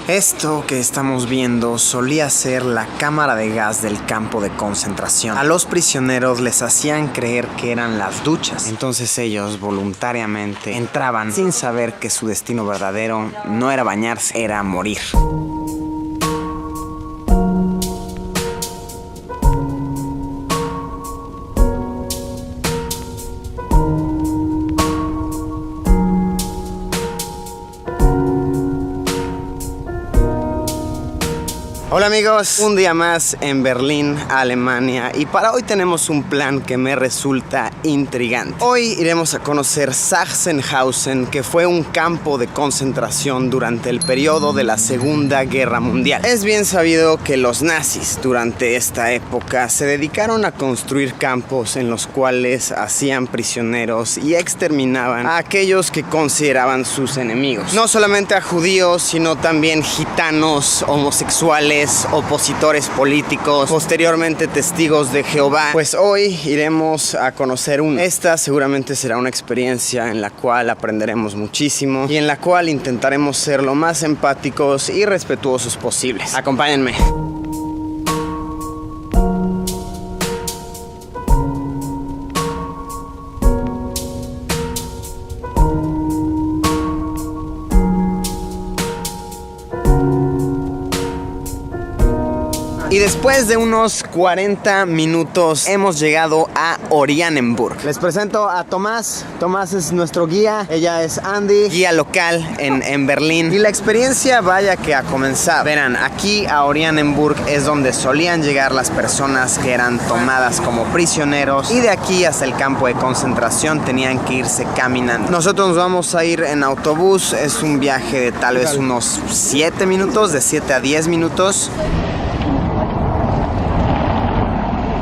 Esto que estamos viendo solía ser la cámara de gas del campo de concentración. A los prisioneros les hacían creer que eran las duchas. Entonces ellos voluntariamente entraban sin saber que su destino verdadero no era bañarse, era morir. Hola amigos, un día más en Berlín, Alemania, y para hoy tenemos un plan que me resulta intrigante. Hoy iremos a conocer Sachsenhausen, que fue un campo de concentración durante el periodo de la Segunda Guerra Mundial. Es bien sabido que los nazis durante esta época se dedicaron a construir campos en los cuales hacían prisioneros y exterminaban a aquellos que consideraban sus enemigos. No solamente a judíos, sino también gitanos, homosexuales, opositores políticos, posteriormente testigos de Jehová. Pues hoy iremos a conocer uno. Esta seguramente será una experiencia en la cual aprenderemos muchísimo y en la cual intentaremos ser lo más empáticos y respetuosos posibles. Acompáñenme. Y después de unos 40 minutos hemos llegado a Oranienburg. Les presento a Tomás. Tomás es nuestro guía. Ella es Andy, guía local en Berlín. Y la experiencia vaya que ha comenzado. Verán, aquí a Oranienburg es donde solían llegar las personas que eran tomadas como prisioneros. Y de aquí hasta el campo de concentración tenían que irse caminando. Nosotros nos vamos a ir en autobús. Es un viaje de tal vez unos 7 minutos, de 7 a 10 minutos.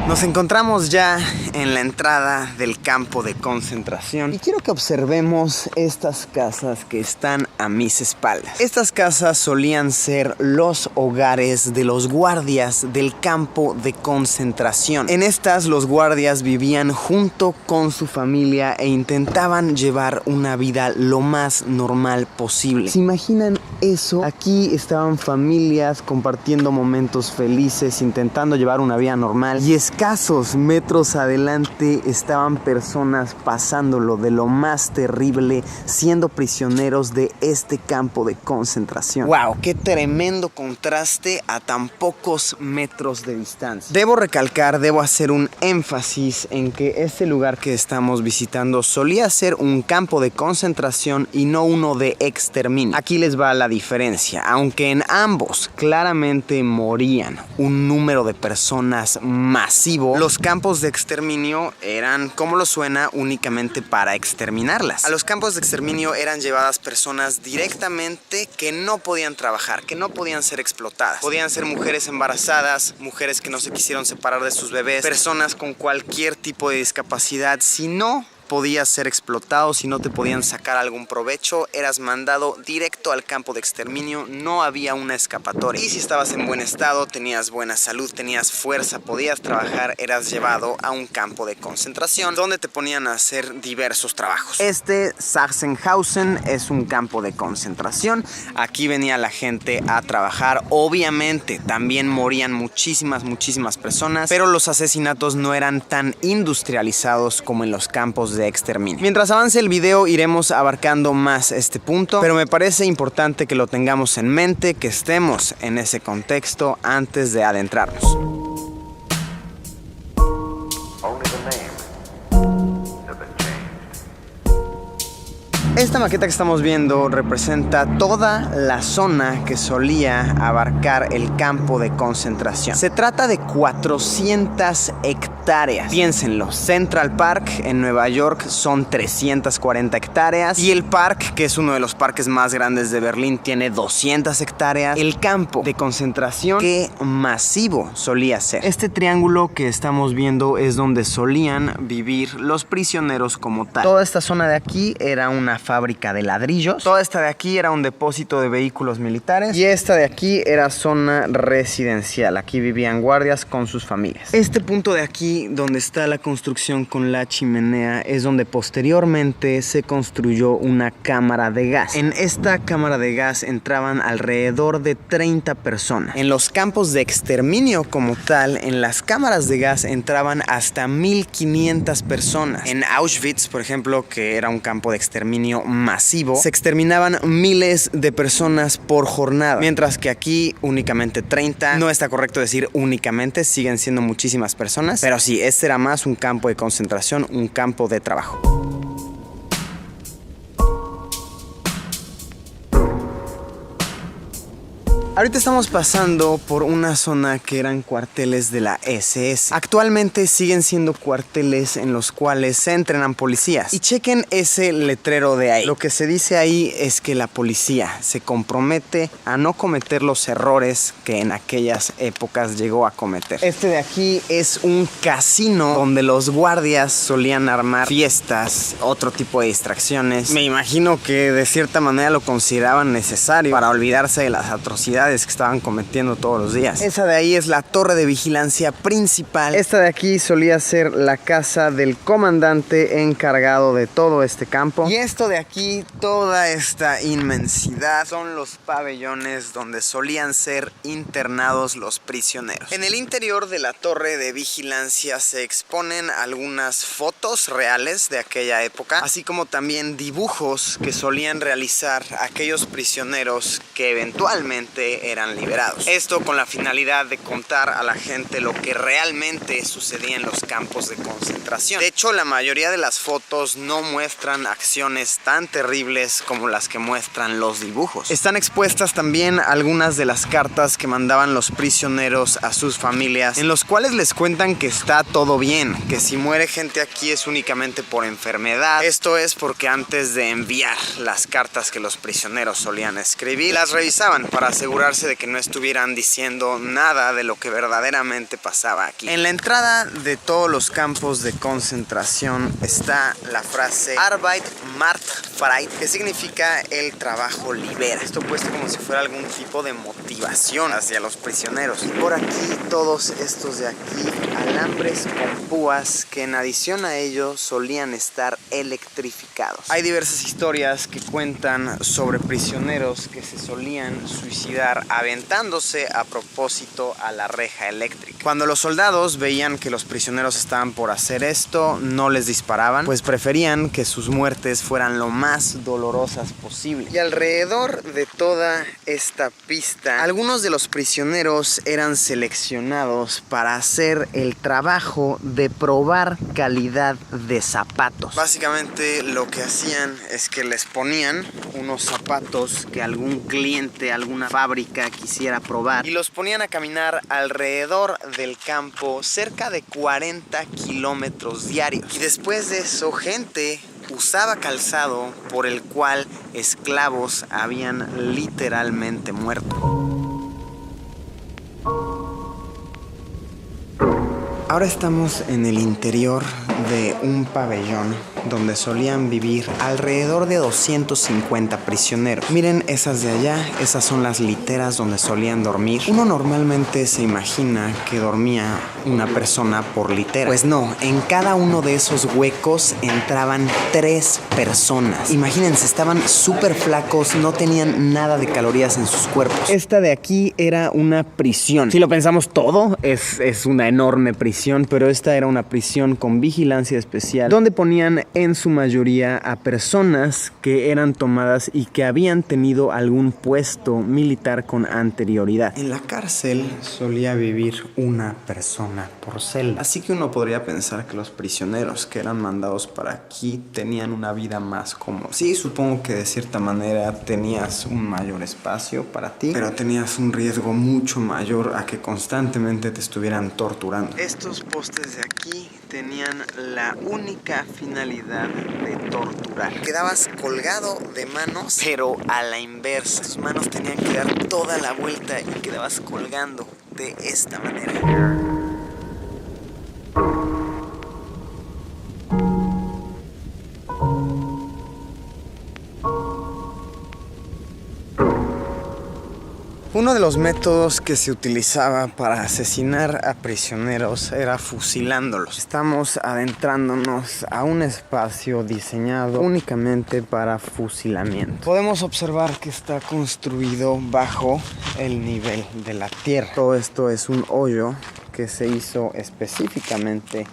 Nos encontramos ya en la entrada del campo de concentración y quiero que observemos estas casas que están a mis espaldas. Estas casas solían ser los hogares de los guardias del campo de concentración. En estas los guardias vivían junto con su familia e intentaban llevar una vida lo más normal posible. ¿Se imaginan eso? Aquí estaban familias compartiendo momentos felices, intentando llevar una vida normal, y escasos metros adelante estaban personas pasándolo de lo más terrible, siendo prisioneros de este campo de concentración. ¡Wow! ¡Qué tremendo contraste a tan pocos metros de distancia! Debo recalcar, debo hacer un énfasis en que este lugar que estamos visitando solía ser un campo de concentración y no uno de exterminio. Aquí les va la diferencia. Aunque en ambos claramente morían un número de personas masivo, los campos de exterminio eran, como lo suena, únicamente para exterminarlas. A los campos de exterminio eran llevadas personas directamente que no podían trabajar, que no podían ser explotadas. Podían ser mujeres embarazadas, mujeres que no se quisieron separar de sus bebés, personas con cualquier tipo de discapacidad. Si no podías ser explotado, si no te podían sacar algún provecho, eras mandado directo al campo de exterminio. No había una escapatoria. Y si estabas en buen estado, tenías buena salud, tenías fuerza, podías trabajar, eras llevado a un campo de concentración donde te ponían a hacer diversos trabajos. Este Sachsenhausen es un campo de concentración. Aquí venía la gente a trabajar. Obviamente también morían muchísimas personas, pero los asesinatos no eran tan industrializados como en los campos de exterminio. Mientras avance el video iremos abarcando más este punto, pero me parece importante que lo tengamos en mente, que estemos en ese contexto antes de adentrarnos. Esta maqueta que estamos viendo representa toda la zona que solía abarcar el campo de concentración. Se trata de 400 hectáreas. Piénsenlo, Central Park en Nueva York son 340 hectáreas y el Park, que es uno de los parques más grandes de Berlín, tiene 200 hectáreas. El campo de concentración, qué masivo solía ser. Este triángulo que estamos viendo es donde solían vivir los prisioneros como tal. Toda esta zona de aquí era una fábrica de ladrillos. Toda esta de aquí era un depósito de vehículos militares y esta de aquí era zona residencial. Aquí vivían guardias con sus familias. Este punto de aquí aquí donde está la construcción con la chimenea es donde posteriormente se construyó una cámara de gas. En esta cámara de gas entraban alrededor de 30 personas. En los campos de exterminio como tal, en las cámaras de gas entraban hasta 1500 personas. En Auschwitz, por ejemplo, que era un campo de exterminio masivo, se exterminaban miles de personas por jornada, mientras que aquí únicamente 30. No está correcto decir únicamente, siguen siendo muchísimas personas, pero sí, este era más un campo de concentración, un campo de trabajo. Ahorita estamos pasando por una zona que eran cuarteles de la SS. Actualmente siguen siendo cuarteles en los cuales se entrenan policías. Y chequen ese letrero de ahí. Lo que se dice ahí es que la policía se compromete a no cometer los errores que en aquellas épocas llegó a cometer. Este de aquí es un casino donde los guardias solían armar fiestas, otro tipo de distracciones. Me imagino que de cierta manera lo consideraban necesario para olvidarse de las atrocidades que estaban cometiendo todos los días. Esa de ahí es la torre de vigilancia principal. Esta de aquí solía ser la casa del comandante encargado de todo este campo. Y esto de aquí, toda esta inmensidad, son los pabellones donde solían ser internados los prisioneros. En el interior de la torre de vigilancia se exponen algunas fotos reales de aquella época, así como también dibujos que solían realizar aquellos prisioneros que eventualmente eran liberados. Esto con la finalidad de contar a la gente lo que realmente sucedía en los campos de concentración. De hecho, la mayoría de las fotos no muestran acciones tan terribles como las que muestran los dibujos. Están expuestas también algunas de las cartas que mandaban los prisioneros a sus familias, en los cuales les cuentan que está todo bien, que si muere gente aquí es únicamente por enfermedad. Esto es porque antes de enviar las cartas que los prisioneros solían escribir, las revisaban para asegurarse de que no estuvieran diciendo nada de lo que verdaderamente pasaba aquí. En la entrada de todos los campos de concentración está la frase Arbeit macht frei, que significa el trabajo libera. Esto puesto como si fuera algún tipo de motivación hacia los prisioneros. Y por aquí, todos estos de aquí, alambres con púas que en adición a ello solían estar electrificados. Hay diversas historias que cuentan sobre prisioneros que se solían suicidar aventándose a propósito a la reja eléctrica. Cuando los soldados veían que los prisioneros estaban por hacer esto, no les disparaban, pues preferían que sus muertes fueran lo más dolorosas posible. Y alrededor de toda esta pista, algunos de los prisioneros eran seleccionados para hacer el trabajo de probar calidad de zapatos. Básicamente lo que hacían es que les ponían unos zapatos que algún cliente, alguna fábrica quisiera probar, y los ponían a caminar alrededor del campo cerca de 40 kilómetros diarios. Y después de eso, gente usaba calzado por el cual esclavos habían literalmente muerto. Ahora estamos en el interior de un pabellón donde solían vivir alrededor de 250 prisioneros. Miren esas de allá, esas son las literas donde solían dormir. Uno normalmente se imagina que dormía una persona por litera. Pues no, en cada uno de esos huecos entraban 3 personas. Imagínense, estaban súper flacos, no tenían nada de calorías en sus cuerpos. Esta de aquí era una prisión. Si lo pensamos todo, es una enorme prisión, pero esta era una prisión con vigilancia especial, donde ponían en su mayoría a personas que eran tomadas y que habían tenido algún puesto militar con anterioridad. En la cárcel solía vivir una persona por celda, así que uno podría pensar que los prisioneros que eran mandados para aquí tenían una vida más cómoda. Sí, supongo que de cierta manera tenías un mayor espacio para ti, pero tenías un riesgo mucho mayor a que constantemente te estuvieran torturando. Estos postes de aquí tenían la única finalidad de torturar. Quedabas colgado de manos, pero a la inversa. Tus manos tenían que dar toda la vuelta y quedabas colgando de esta manera. Uno de los métodos que se utilizaba para asesinar a prisioneros era fusilándolos. Estamos adentrándonos a un espacio diseñado únicamente para fusilamiento. Podemos observar que está construido bajo el nivel de la tierra. Todo esto es un hoyo que se hizo específicamente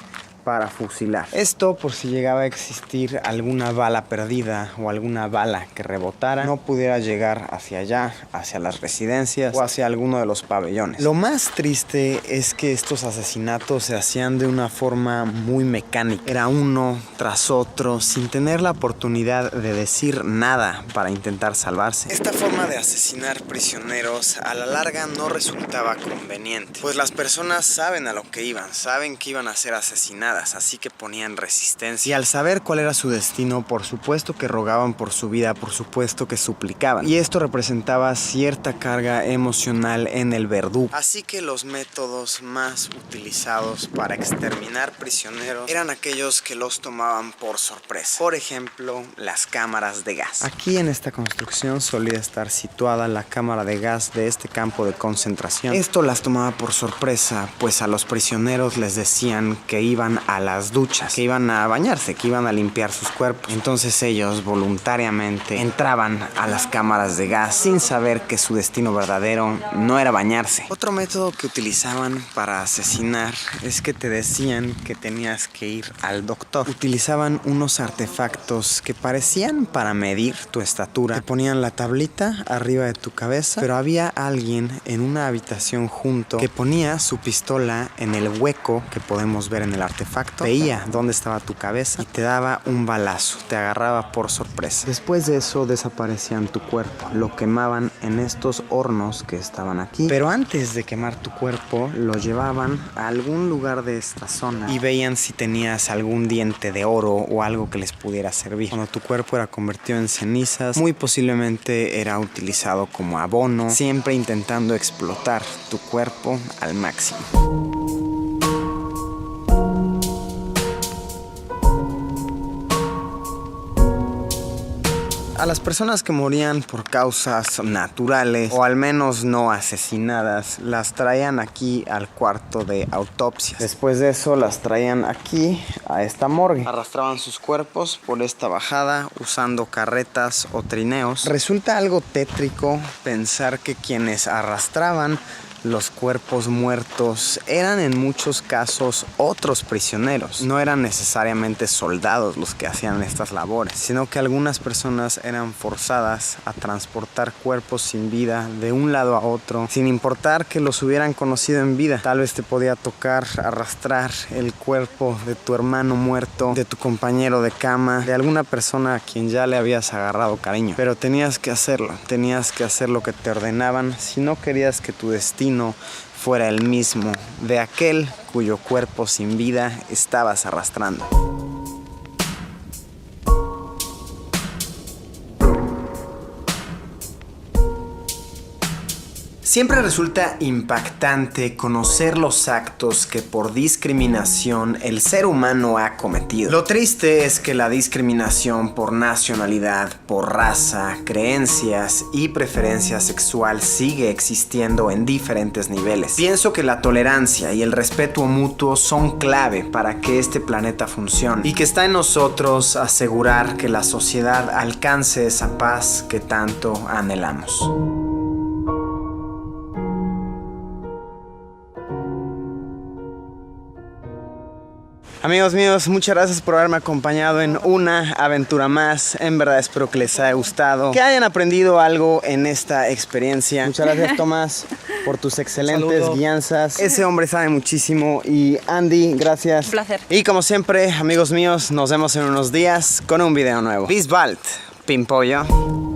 para fusilar. Esto por si llegaba a existir alguna bala perdida o alguna bala que rebotara, no pudiera llegar hacia allá, hacia las residencias o hacia alguno de los pabellones. Lo más triste es que estos asesinatos se hacían de una forma muy mecánica. Era uno tras otro, sin tener la oportunidad de decir nada para intentar salvarse. Esta forma de asesinar prisioneros a la larga no resultaba conveniente, pues las personas saben a lo que iban, saben que iban a ser asesinadas, así que ponían resistencia. Y al saber cuál era su destino, por supuesto que rogaban por su vida, por supuesto que suplicaban. Y esto representaba cierta carga emocional en el verdugo. Así que los métodos más utilizados para exterminar prisioneros eran aquellos que los tomaban por sorpresa. Por ejemplo, las cámaras de gas. Aquí en esta construcción solía estar situada la cámara de gas de este campo de concentración. Esto las tomaba por sorpresa, pues a los prisioneros les decían que iban a las duchas, que iban a bañarse, que iban a limpiar sus cuerpos. Entonces ellos voluntariamente entraban a las cámaras de gas sin saber que su destino verdadero no era bañarse. Otro método que utilizaban para asesinar es que te decían que tenías que ir al doctor. Utilizaban unos artefactos que parecían para medir tu estatura. Te ponían la tablita arriba de tu cabeza, pero había alguien en una habitación junto que ponía su pistola en el hueco que podemos ver en el artefacto, veía dónde estaba tu cabeza y te daba un balazo, te agarraba por sorpresa. Después de eso desaparecían tu cuerpo, lo quemaban en estos hornos que estaban aquí, pero antes de quemar tu cuerpo lo llevaban a algún lugar de esta zona y veían si tenías algún diente de oro o algo que les pudiera servir. Cuando tu cuerpo era convertido en cenizas, muy posiblemente era utilizado como abono, siempre intentando explotar tu cuerpo al máximo. A las personas que morían por causas naturales o al menos no asesinadas, las traían aquí al cuarto de autopsias. Después de eso las traían aquí a esta morgue. Arrastraban sus cuerpos por esta bajada usando carretas o trineos. Resulta algo tétrico pensar que quienes arrastraban los cuerpos muertos eran en muchos casos otros prisioneros. No eran necesariamente soldados los que hacían estas labores, sino que algunas personas eran forzadas a transportar cuerpos sin vida de un lado a otro, sin importar que los hubieran conocido en vida. Tal vez te podía tocar arrastrar el cuerpo de tu hermano muerto, de tu compañero de cama, de alguna persona a quien ya le habías agarrado cariño. Pero tenías que hacer lo que te ordenaban si no querías que tu destino fuera el mismo de aquel cuyo cuerpo sin vida estabas arrastrando. Siempre resulta impactante conocer los actos que por discriminación el ser humano ha cometido. Lo triste es que la discriminación por nacionalidad, por raza, creencias y preferencia sexual sigue existiendo en diferentes niveles. Pienso que la tolerancia y el respeto mutuo son clave para que este planeta funcione y que está en nosotros asegurar que la sociedad alcance esa paz que tanto anhelamos. Amigos míos, muchas gracias por haberme acompañado en una aventura más. En verdad espero que les haya gustado, que hayan aprendido algo en esta experiencia. Muchas gracias, Tomás, por tus excelentes guianzas. Ese hombre sabe muchísimo. Y Andy, gracias. Un placer. Y como siempre, amigos míos, nos vemos en unos días con un video nuevo. Bis bald, Pimpollo.